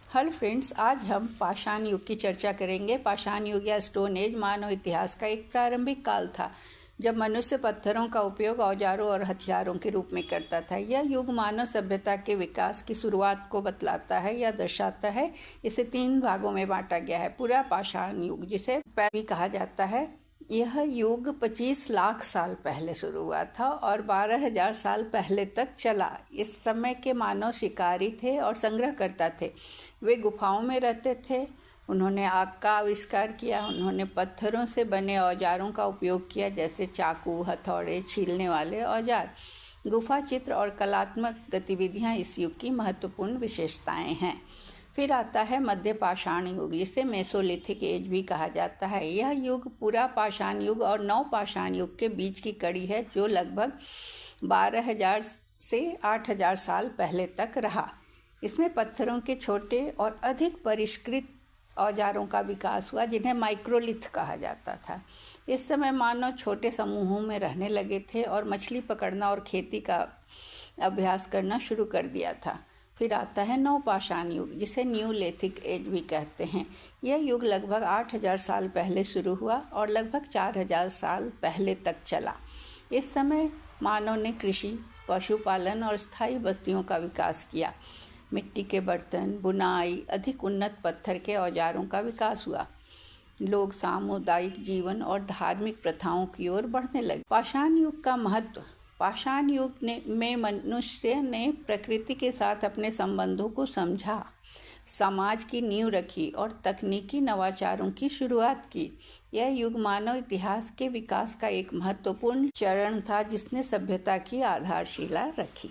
Hello friends, आज हम पाषाण युग की चर्चा करेंगे। पाषाण युग या स्टोन एज मानव इतिहास का एक प्रारंभिक काल था जब मनुष्य पत्थरों का उपयोग औजारों और हथियारों के रूप में करता था। यह युग मानव सभ्यता के विकास की शुरुआत को बतलाता है या दर्शाता है। इसे 3 भागों में बांटा गया है। पूरा पाषाण युग, जिसे भी कहा जाता है, यह युग 25 लाख साल पहले शुरू हुआ था और 12,000 साल पहले तक चला। इस समय के मानव शिकारी थे और संग्रहकर्ता थे। वे गुफाओं में रहते थे। उन्होंने आग का आविष्कार किया। उन्होंने पत्थरों से बने औजारों का उपयोग किया, जैसे चाकू, हथौड़े, छीलने वाले औजार। गुफा चित्र और कलात्मक गतिविधियां इस युग की महत्वपूर्ण विशेषताएं हैं। फिर आता है मध्य पाषाण युग, जिसे मेसोलिथिक एज भी कहा जाता है। यह युग पूरा पाषाण युग और नव पाषाण युग के बीच की कड़ी है, जो लगभग 12,000 से 8,000 साल पहले तक रहा। इसमें पत्थरों के छोटे और अधिक परिष्कृत औजारों का विकास हुआ, जिन्हें माइक्रोलिथ कहा जाता था। इस समय मानव छोटे समूहों में रहने लगे थे और मछली पकड़ना और खेती का अभ्यास करना शुरू कर दिया था। फिर आता है नवपाषाण युग, जिसे न्यूलिथिक एज भी कहते हैं। यह युग लगभग 8,000 साल पहले शुरू हुआ और लगभग 4,000 साल पहले तक चला। इस समय मानव ने कृषि, पशुपालन और स्थायी बस्तियों का विकास किया। मिट्टी के बर्तन, बुनाई, अधिक उन्नत पत्थर के औजारों का विकास हुआ। लोग सामुदायिक जीवन और धार्मिक प्रथाओं की ओर बढ़ने लगे। पाषाण युग का महत्व। पाषाण युग में मनुष्य ने प्रकृति के साथ अपने संबंधों को समझा, समाज की नींव रखी और तकनीकी नवाचारों की शुरुआत की। यह युग मानव इतिहास के विकास का एक महत्वपूर्ण चरण था, जिसने सभ्यता की आधारशिला रखी।